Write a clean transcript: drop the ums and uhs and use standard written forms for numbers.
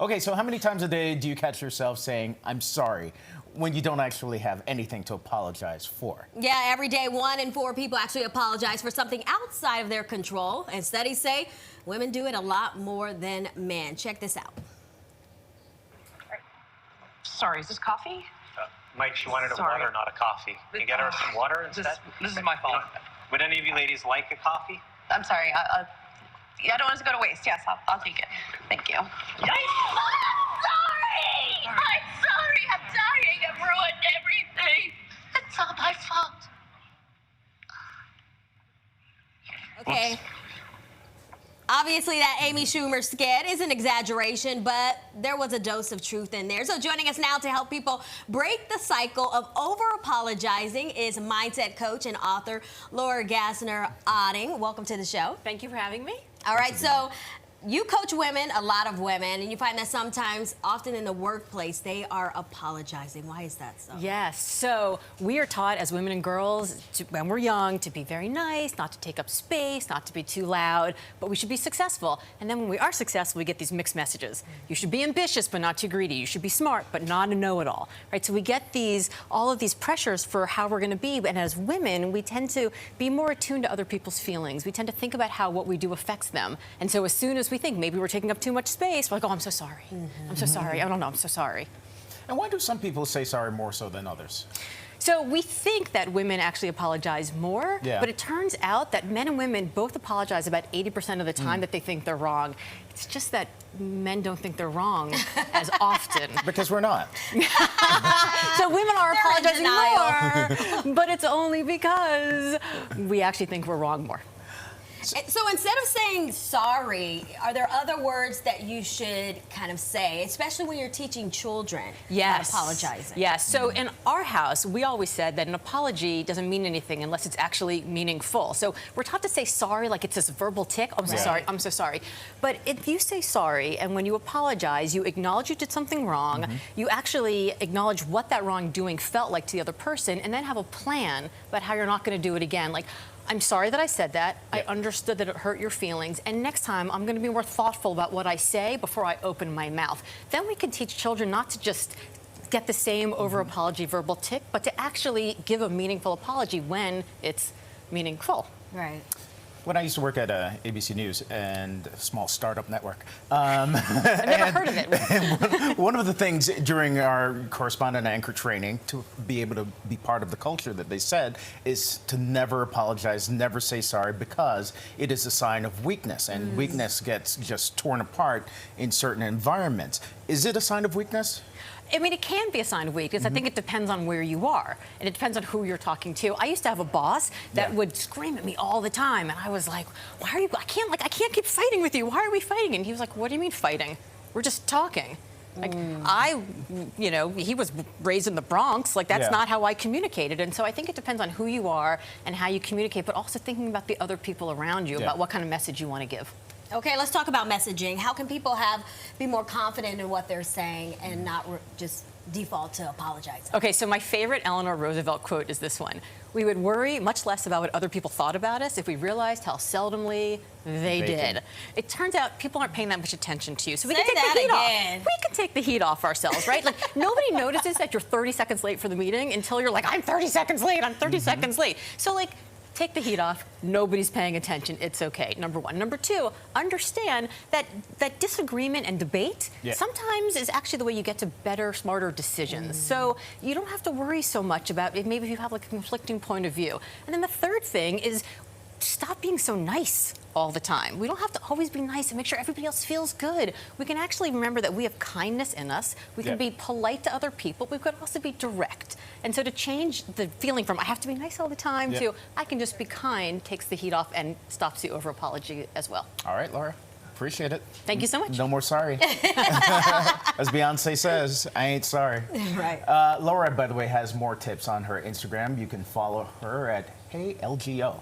Okay, so how many times a day do you catch yourself saying, I'm sorry, when you don't actually have anything to apologize for? Yeah, every day 1 in 4 people actually apologize for something outside of their control. And studies say women do it a lot more than men. Check this out. Sorry, is this coffee? Mike, she wanted a water, not a coffee. Can you get her some water instead? This is my fault. Would any of you ladies like a coffee? I'm sorry. I don't want it to go to waste. Yes, I'll take it. Thank you. I'm sorry! I'm sorry. I'm dying. I've ruined everything. It's all my fault. Okay. Obviously, that Amy Schumer skit is an exaggeration, but there was a dose of truth in there. So joining us now to help people break the cycle of over-apologizing is mindset coach and author Laura Gassner-Otting. Welcome to the show. Thank you for having me. All right, so you coach women, a lot of women, and you find that sometimes, often in the workplace, they are apologizing. Why is that so? Yes, so we are taught as women and girls, when we're young, to be very nice, not to take up space, not to be too loud, but we should be successful. And then when we are successful, we get these mixed messages. You should be ambitious, but not too greedy. You should be smart, but not a know-it-all, right? So we get all of these pressures for how we're gonna be, and as women, we tend to be more attuned to other people's feelings. We tend to think about how what we do affects them. And so as soon as we think maybe we're taking up too much space, we're like, oh, I'm so sorry. I'm so sorry. I don't know. I'm so sorry. And why do some people say sorry more so than others? So we think that women actually apologize more, but it turns out that men and women both apologize about 80% of the time that they think they're wrong. It's just that men don't think they're wrong as often. Because we're not. So women are apologizing more, but it's only because we actually think we're wrong more. So instead of saying sorry, are there other words that you should kind of say, especially when you're teaching children about apologizing? Yes. So in our house, we always said that an apology doesn't mean anything unless it's actually meaningful. So we're taught to say sorry like it's this verbal tick. Oh, I'm so sorry. I'm so sorry. But if you say sorry and when you apologize, you acknowledge you did something wrong, you actually acknowledge what that wrongdoing felt like to the other person, and then have a plan about how you're not going to do it again. Like, I'm sorry that I said that. I understood that it hurt your feelings. And next time, I'm going to be more thoughtful about what I say before I open my mouth. Then we can teach children not to just get the same over-apology verbal tick, but to actually give a meaningful apology when it's meaningful. Right. When I used to work at ABC News and a small startup network. I've never heard of it. And one of the things during our correspondent anchor training to be able to be part of the culture that they said is to never apologize, never say sorry, because it is a sign of weakness, and weakness gets just torn apart in certain environments. Is it a sign of weakness? I mean, it can be a sign of weakness. I think it depends on where you are, and it depends on who you're talking to. I used to have a boss that would scream at me all the time, and I was like, "Why are you? I can't keep fighting with you. Why are we fighting?" And he was like, "What do you mean fighting? We're just talking." Like he was raised in the Bronx. Like that's not how I communicated, and so I think it depends on who you are and how you communicate, but also thinking about the other people around you, about what kind of message you want to give. Okay, let's talk about messaging. How can people be more confident in what they're saying and not just default to apologizing? Okay, so my favorite Eleanor Roosevelt quote is this one. We would worry much less about what other people thought about us if we realized how seldomly they did. It turns out people aren't paying that much attention to you. So we can take the heat off. We can take the heat off ourselves, right? Like nobody notices that you're 30 seconds late for the meeting until you're like, I'm 30 seconds late, I'm 30 seconds late. So like, take the heat off. Nobody's paying attention. It's okay. Number one. Number two, understand that disagreement and debate sometimes is actually the way you get to better, smarter decisions. So you don't have to worry so much about it. Maybe if you have like a conflicting point of view. And then the third thing is stop being so nice all the time. We don't have to always be nice and make sure everybody else feels good. We can actually remember that we have kindness in us. We can be polite to other people. We could also be direct. And so to change the feeling from I have to be nice all the time to I can just be kind takes the heat off and stops the over-apology as well. All right, Laura. Appreciate it. Thank you so much. No more sorry. As Beyonce says, I ain't sorry. Right. Laura, by the way, has more tips on her Instagram. You can follow her at HeyLGO.